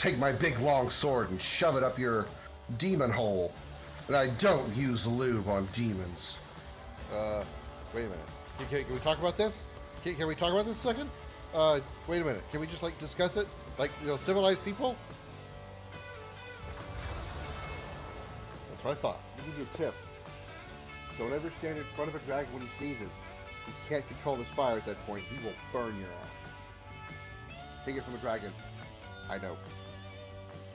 take my big long sword and shove it up your demon hole. And I don't use lube on demons. Wait a minute. Can we talk about this? Can we talk about this a second? Wait a minute. Can we just, like, discuss it? Like, civilized people? That's what I thought. Let me give you a tip. Don't ever stand in front of a dragon when he sneezes. He can't control his fire at that point. He will burn your ass. Take it from a dragon. I know.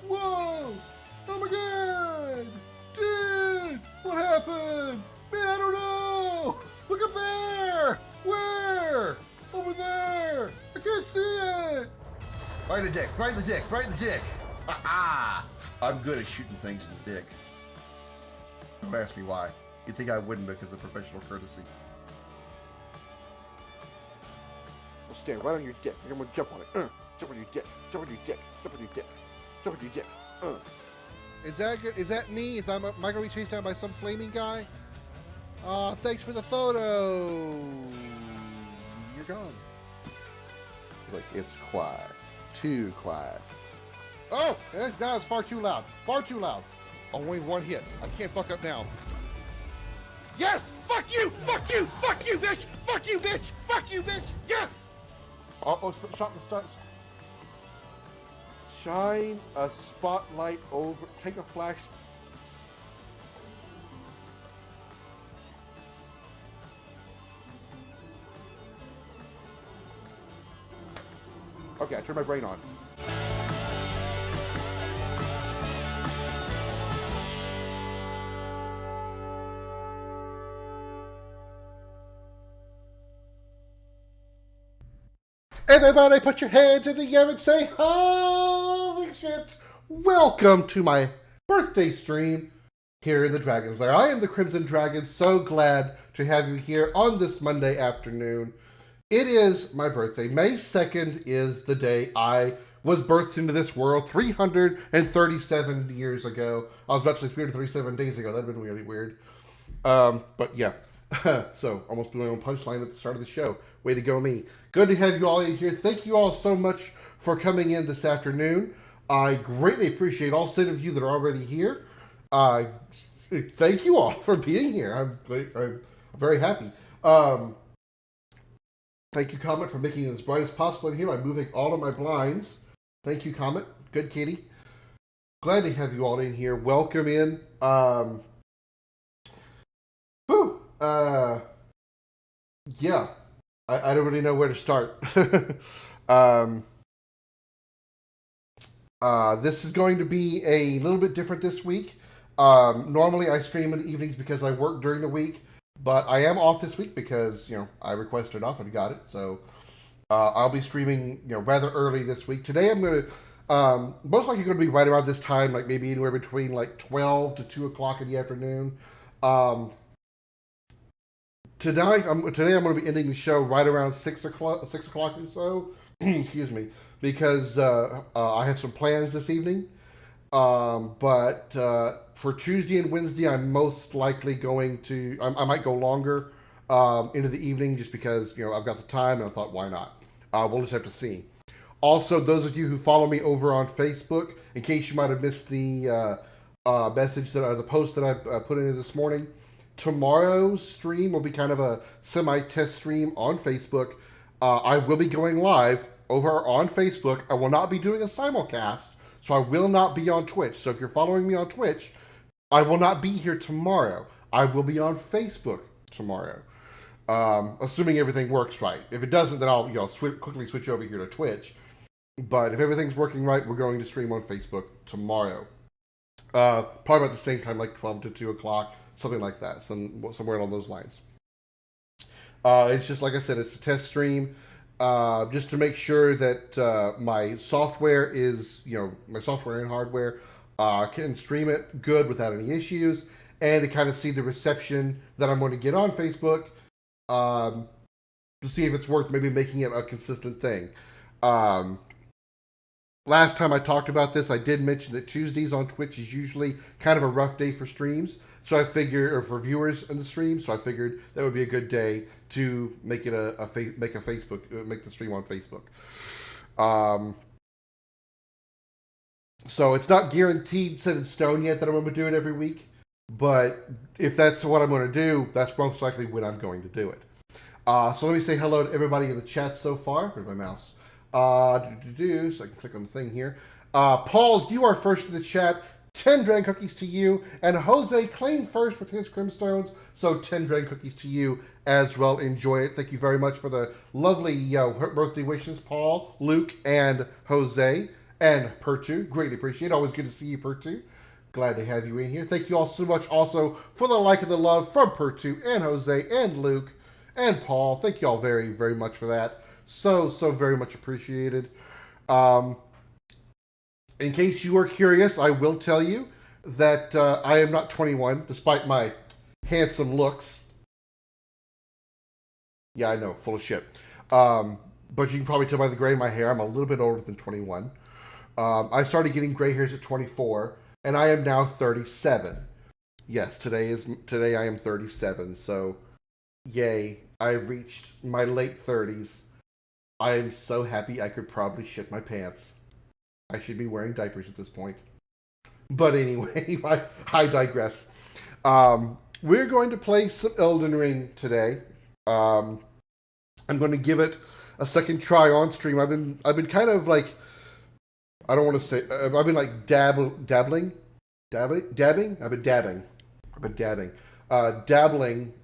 Whoa! Oh my god! Dude! What happened? Man, I don't know! Look up there! Where? Over there! I can't see it! Right in the dick, right in the dick, right in the dick! Ha-ha! I'm good at shooting things in the dick. Don't ask me why. You'd think I wouldn't because of professional courtesy. I'll stand right on your dick. I'm gonna jump on it. Jump on your dick. Jump on your dick. Jump on your dick. Jump on your dick. Is that good? Is that me? Am I gonna be chased down by some flaming guy? Thanks for the photo. You're gone. Like, it's quiet. Too quiet. Oh! Now it's far too loud. Far too loud. Only one hit. I can't fuck up now. Yes! Fuck you! Fuck you! Fuck you, bitch! Fuck you, bitch! Fuck you, bitch! Yes! Shot the stars. Shine a spotlight over. Take a flash. Okay, I turned my brain on. Everybody put your hands in the air and say, holy shit. Welcome to my birthday stream here in the Dragon's Lair. I am the Crimson Dragon. So glad to have you here on this Monday afternoon. It is my birthday. May 2nd is the day I was birthed into this world 337 years ago. I was about to say 337 days ago. That'd been really weird. But yeah. So, almost blew my own punchline at the start of the show. Way to go, me. Good to have you all in here. Thank you all so much for coming in this afternoon. I greatly appreciate all 7 of you that are already here. Thank you all for being here. I'm very happy. Thank you, Comet, for making it as bright as possible in here by moving all of my blinds. Thank you, Comet. Good kitty. Glad to have you all in here. Welcome in. Yeah. I don't really know where to start. This is going to be a little bit different this week. Normally I stream in the evenings because I work during the week, but I am off this week because, I requested off and got it. So I'll be streaming, rather early this week. Today I'm going to, most likely going to be right around this time, like maybe anywhere between like 12 to 2 o'clock in the afternoon. Today I'm going to be ending the show right around 6 o'clock or so. Excuse me, because I have some plans this evening. But for Tuesday and Wednesday, I'm most likely going to. I might go longer into the evening just because I've got the time and I thought, why not? We'll just have to see. Also, those of you who follow me over on Facebook, in case you might have missed the message the post that I put in this morning. Tomorrow's stream will be kind of a semi-test stream on Facebook. I will be going live over on Facebook. I will not be doing a simulcast, so I will not be on Twitch. So if you're following me on Twitch, I will not be here tomorrow. I will be on Facebook tomorrow, assuming everything works right. If it doesn't, then I'll quickly switch over here to Twitch. But if everything's working right, we're going to stream on Facebook tomorrow. Probably about the same time, like 12 to 2 o'clock. Something like that, somewhere along those lines. It's just, like I said, it's a test stream, just to make sure that my software is, my software and hardware can stream it good without any issues, and to kind of see the reception that I'm going to get on Facebook, to see if it's worth maybe making it a consistent thing. Last time I talked about this, I did mention that Tuesdays on Twitch is usually kind of a rough day for streams. So I figured, or for viewers in the stream, so I figured that would be a good day to make it make the stream on Facebook. So it's not guaranteed, set in stone yet that I'm going to do it every week. But if that's what I'm going to do, that's most likely when I'm going to do it. So let me say hello to everybody in the chat so far. Where's my mouse? So I can click on the thing here. Paul, you are first in the chat. 10 Dragon Cookies to you. And Jose claimed first with his Crimstones. So 10 Dragon Cookies to you as well. Enjoy it. Thank you very much for the lovely birthday wishes, Paul, Luke, and Jose. And Pertu. Greatly appreciate it. Always good to see you, Pertu. Glad to have you in here. Thank you all so much also for the like and the love from Pertu and Jose and Luke and Paul. Thank you all very, very much for that. So very much appreciated. In case you are curious, I will tell you that I am not 21, despite my handsome looks. Yeah, I know, full of shit. But you can probably tell by the gray in my hair, I'm a little bit older than 21. I started getting gray hairs at 24, and I am now 37. Yes, today I am 37. So, yay! I've reached my late 30s. I am so happy I could probably shit my pants. I should be wearing diapers at this point. But anyway, I digress. We're going to play some Elden Ring today. I'm going to give it a second try on stream. I've been kind of like, I don't want to say, I've been like dabbling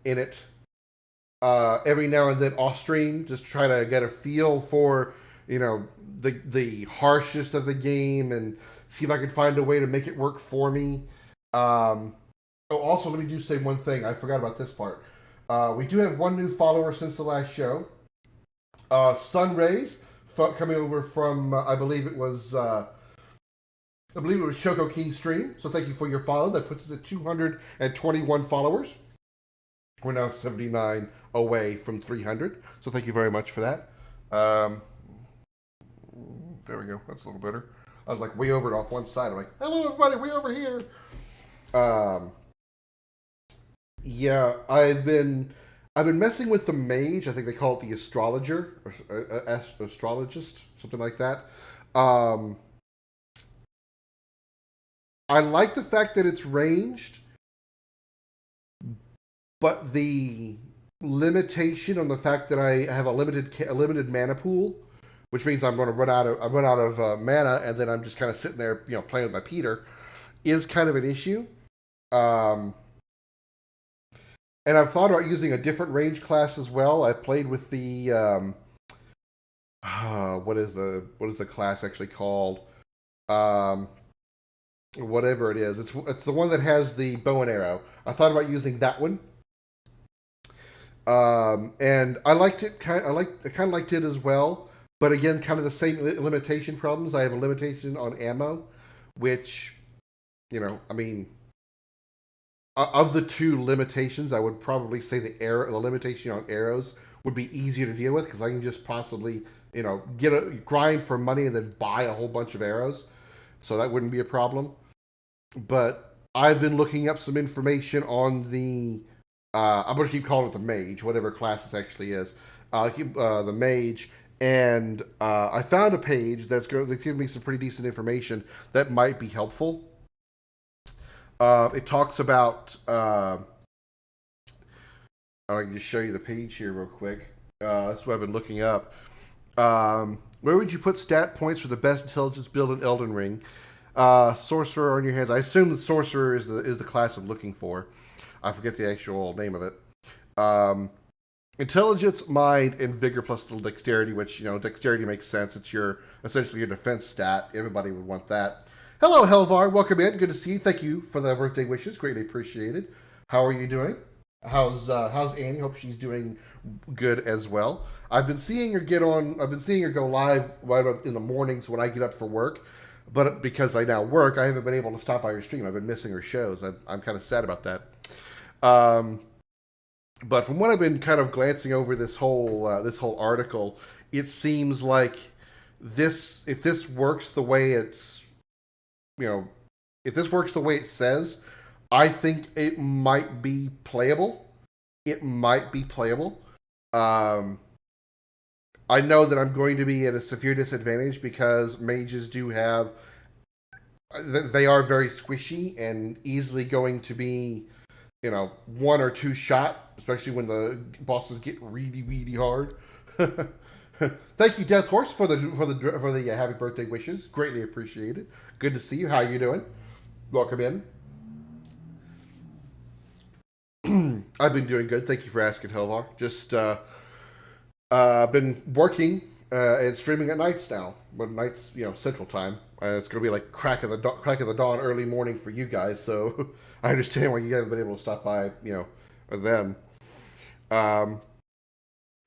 in it every now and then off stream, just try to get a feel for, the harshness of the game and see if I can find a way to make it work for me. Also, let me do say one thing. I forgot about this part. We do have one new follower since the last show. Sunrays, coming over from, I believe it was Choco King Stream. So thank you for your follow. That puts us at 221 followers. We're now 79 away from 300. So thank you very much for that. There we go. That's a little better. I was like way over it off one side. I'm like, hello everybody, way over here. Yeah, I've been messing with the mage. I think they call it the astrologer or astrologist, something like that. I like the fact that it's ranged, but the limitation on the fact that I have a limited mana pool, which means I'm going to run out of mana, and then I'm just kind of sitting there, playing with my Peter, is kind of an issue. And I've thought about using a different range class as well. I played with the what is the class actually called? Whatever it is, it's the one that has the bow and arrow. I thought about using that one. And I liked it. I kind of liked it as well. But again, kind of the same limitation problems. I have a limitation on ammo, which, of the two limitations, I would probably say the limitation on arrows would be easier to deal with because I can just possibly, grind for money and then buy a whole bunch of arrows. So that wouldn't be a problem. But I've been looking up some information on the, I'm going to keep calling it the mage, whatever class it actually is. The mage. And I found a page that's giving me some pretty decent information that might be helpful. It talks about, I can just show you the page here real quick. That's what I've been looking up. Where would you put stat points for the best intelligence build in Elden Ring? Sorcerer on your hands. I assume the Sorcerer is the class I'm looking for. I forget the actual name of it. Intelligence, mind, and vigor plus little dexterity, which, dexterity makes sense. It's essentially your defense stat. Everybody would want that. Hello, Helvar. Welcome in. Good to see you. Thank you for the birthday wishes. Greatly appreciated. How are you doing? How's Annie? Hope she's doing good as well. I've been seeing her go live right in the mornings when I get up for work. But because I now work, I haven't been able to stop by her stream. I've been missing her shows. I'm kind of sad about that. But from what I've been kind of glancing over this whole article, it seems like if this works the way if this works the way it says, I think it might be playable. I know that I'm going to be at a severe disadvantage because mages do have they are very squishy and easily going to be, one or two shot, especially when the bosses get really, really hard. Thank you, Death Horse, for the happy birthday wishes. Greatly appreciated. Good to see you. How you doing? Welcome in. I've been doing good. Thank you for asking, Helvar. Just been working and streaming at nights now. But nights, Central Time. It's gonna be like crack of the dawn, early morning for you guys. So I understand why you guys have been able to stop by, then. Um,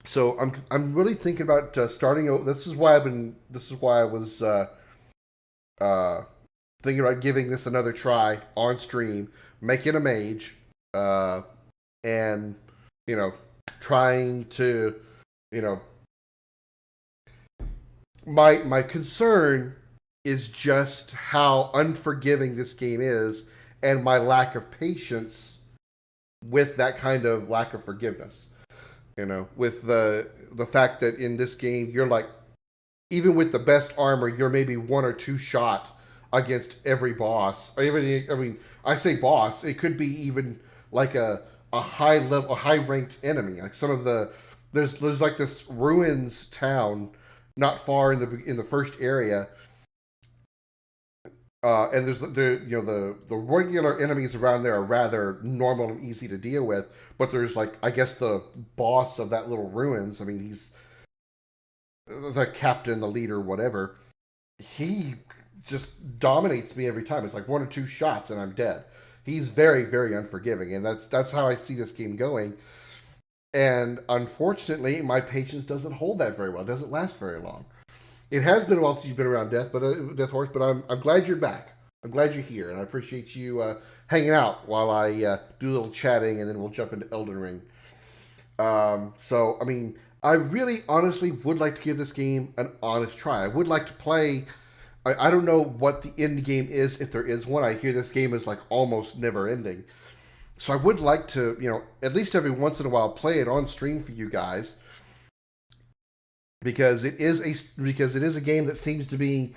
so I'm really thinking about starting. This is why I was thinking about giving this another try on stream, making a mage, and trying to, you know, my concern is just how unforgiving this game is, and my lack of patience with that kind of lack of forgiveness. With the fact that in this game you're like, even with the best armor, you're maybe one or two shot against every boss. Or even, I mean, I say boss, it could be even like a high level, a high ranked enemy. Like some of the there's like this ruins town not far in the first area, and there's the regular enemies around there are rather normal and easy to deal with. But there's like, I guess, the boss of that little ruins. I mean, he's the captain, the leader, whatever. He just dominates me every time. It's like one or two shots and I'm dead. He's very, very unforgiving, and that's how I see this game going. And unfortunately, my patience doesn't hold that very well. It doesn't last very long. It has been a while since you've been around Death Horse, but I'm glad you're back. I'm glad you're here, and I appreciate you hanging out while I do a little chatting, and then we'll jump into Elden Ring. So, I mean, I really honestly would like to give this game an honest try. I would like to play. I don't know what the end game is, if there is one. I hear this game is like almost never ending. So I would like to, at least every once in a while, play it on stream for you guys, because it is a game that seems to be,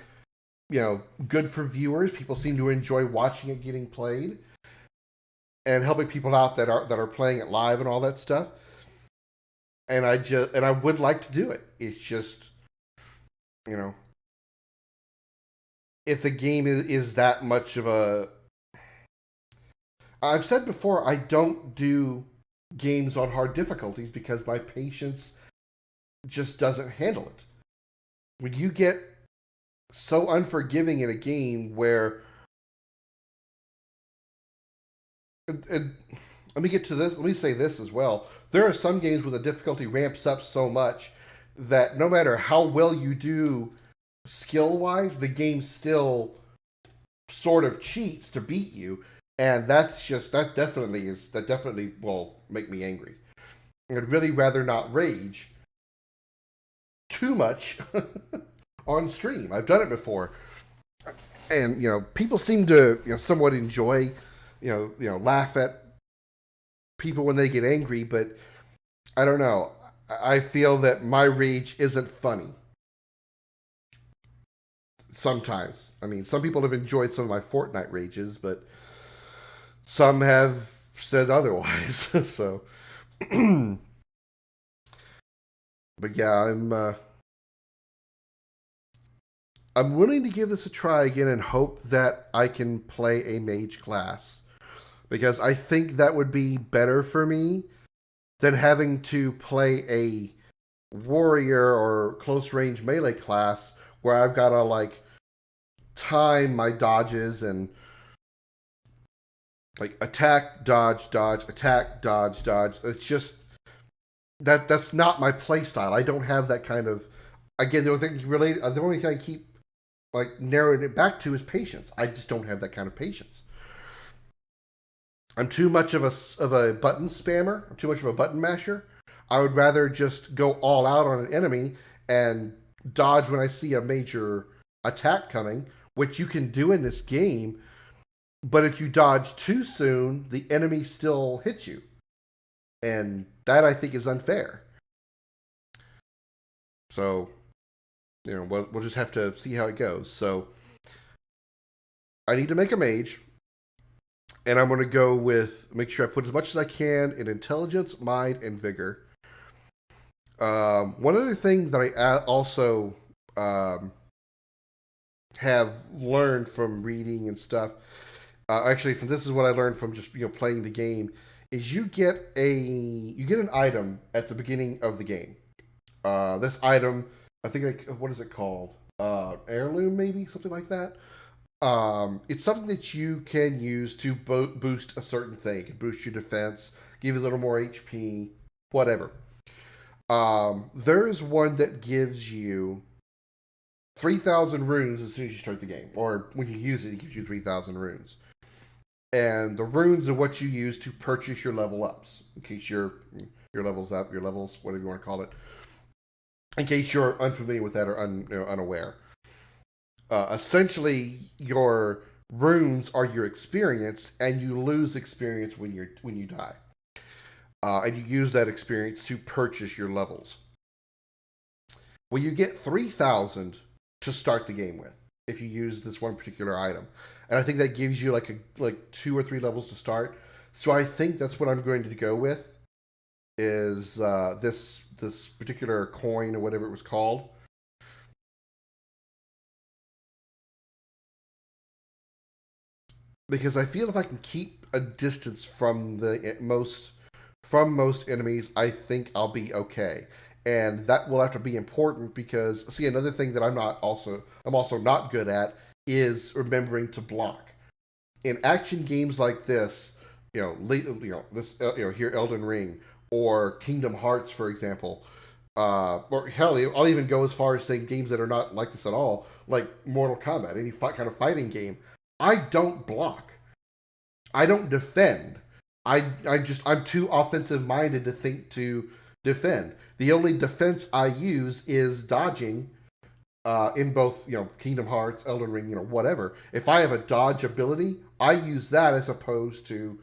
good for viewers. People seem to enjoy watching it getting played, and helping people out that are playing it live and all that stuff. And I would like to do it. It's just, if the game is that much of a... I've said before, I don't do games on hard difficulties because my patience just doesn't handle it. When you get so unforgiving in a game where... And let me get to this. Let me say this as well. There are some games where the difficulty ramps up so much that no matter how well you do skill-wise, the game still sort of cheats to beat you. And that definitely will make me angry. I'd really rather not rage too much on stream. I've done it before. And, people seem to, somewhat enjoy, laugh at people when they get angry, but I don't know. I feel that my rage isn't funny. Sometimes. I mean, some people have enjoyed some of my Fortnite rages, but some have said otherwise. So, but yeah, I'm willing to give this a try again and hope that I can play a mage class, because I think that would be better for me than having to play a warrior or close range melee class where I've got to like time my dodges and like attack, dodge, attack, dodge. It's just that's not my play style. I don't have that kind of... Again, the only thing I keep like narrowing it back to is patience. I just don't have that kind of patience. I'm too much of a button spammer. I'm too much of a button masher. I would rather just go all out on an enemy and dodge when I see a major attack coming, which you can do in this game. But if you dodge too soon, the enemy still hits you. And that, I think, is unfair. So, we'll just have to see how it goes. So, I need to make a mage, and I'm going to go with make sure I put as much as I can in intelligence, mind, and vigor. One other thing that I also have learned from reading and stuff, actually, this is what I learned from just playing the game, is you get an item at the beginning of the game. This item, I think, what is it called? Heirloom, maybe something like that. It's something that you can use to boost a certain thing. It can boost your defense, give you a little more HP, whatever. There is one that gives you 3,000 runes as soon as you start the game, or when you use it, it gives you 3,000 runes. And the runes are what you use to purchase your level ups, in case your levels up, your levels, whatever you want to call it. In case you're unfamiliar with that or unaware. Essentially, your runes are your experience, and you lose experience when you die. And you use that experience to purchase your levels. Well, you get 3,000 to start the game with if you use this one particular item, and I think that gives you like 2 or 3 levels to start. So I think that's what I'm going to go with is this particular coin or whatever it was called. Because I feel if I can keep a distance from most enemies, I think I'll be okay. And that will have to be important because, see, another thing that I'm also not good at is remembering to block. In action games like this, here Elden Ring or Kingdom Hearts, for example, or hell, I'll even go as far as saying games that are not like this at all, like Mortal Kombat, any kind of fighting game. I don't block. I don't defend. I'm too offensive minded to think to defend. The only defense I use is dodging in both, Kingdom Hearts, Elden Ring, whatever. If I have a dodge ability, I use that as opposed to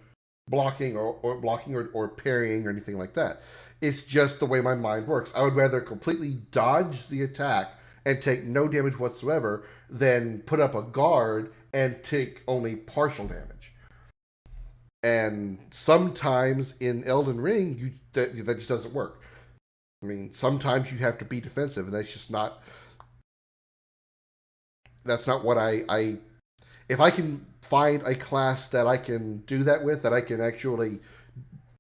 blocking or parrying or anything like that. It's just the way my mind works. I would rather completely dodge the attack and take no damage whatsoever than put up a guard and take only partial damage. And sometimes in Elden Ring, that just doesn't work. I mean, sometimes you have to be defensive, and that's not what I if I can find a class that I can do that with, that I can actually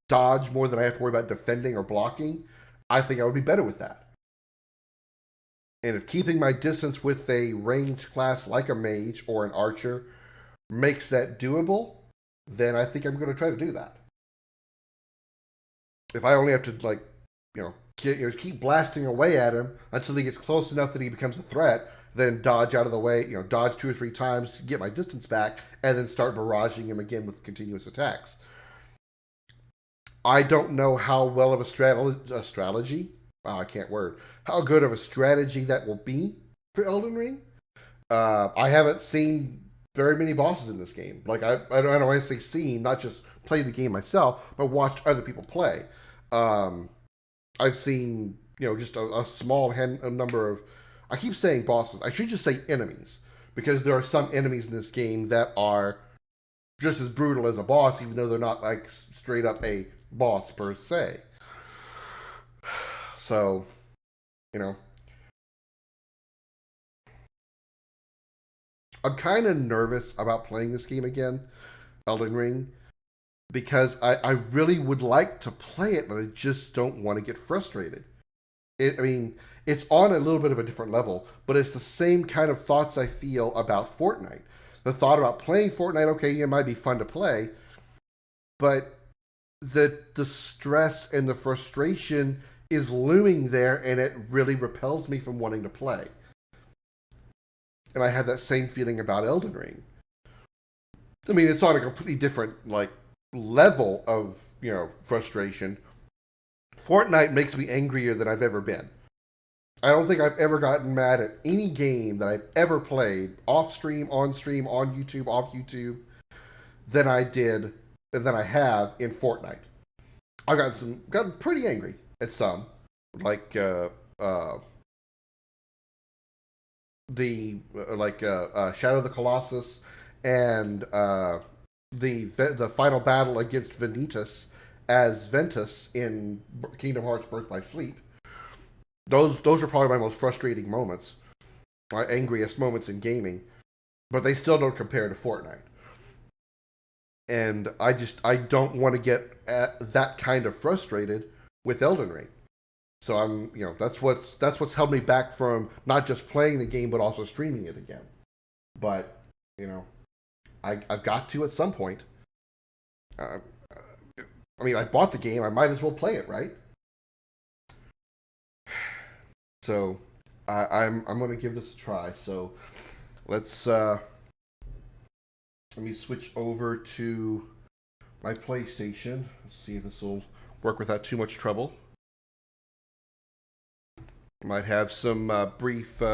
dodge more than I have to worry about defending or blocking, I think I would be better with that. And if keeping my distance with a ranged class like a mage or an archer makes that doable, then I think I'm going to try to do that. If I only have to keep blasting away at him until he gets close enough that he becomes a threat, then dodge out of the way, dodge 2 or 3 times, get my distance back, and then start barraging him again with continuous attacks. I don't know how well of a strategy. Wow, I can't word. How good of a strategy that will be for Elden Ring. I haven't seen very many bosses in this game. Like I don't want to say seen, not just played the game myself, but watched other people play. I've seen just a small number of. I keep saying bosses. I should just say enemies, because there are some enemies in this game that are just as brutal as a boss, even though they're not like straight up a boss per se. So, I'm kind of nervous about playing this game again, Elden Ring, because I really would like to play it, but I just don't want to get frustrated. It's on a little bit of a different level, but it's the same kind of thoughts I feel about Fortnite. The thought about playing Fortnite, okay, it might be fun to play, but the stress and the frustration is looming there, and it really repels me from wanting to play. And I have that same feeling about Elden Ring. It's on a completely different level of frustration. Fortnite makes me angrier than I've ever been. I don't think I've ever gotten mad at any game that I've ever played, off stream, on YouTube, off YouTube, than I have in Fortnite. I've gotten pretty angry at some, Shadow of the Colossus and the final battle against Vanitas as Ventus in Kingdom Hearts Birth by Sleep. Those are probably my most frustrating moments, my angriest moments in gaming, but they still don't compare to Fortnite. And I don't want to get that kind of frustrated with Elden Ring. So that's what's held me back from not just playing the game but also streaming it again. But I've got to at some point. I bought the game. I might as well play it, right? So I'm going to give this a try. So let's let me switch over to my PlayStation. Let's see if this will work without too much trouble. Might have some brief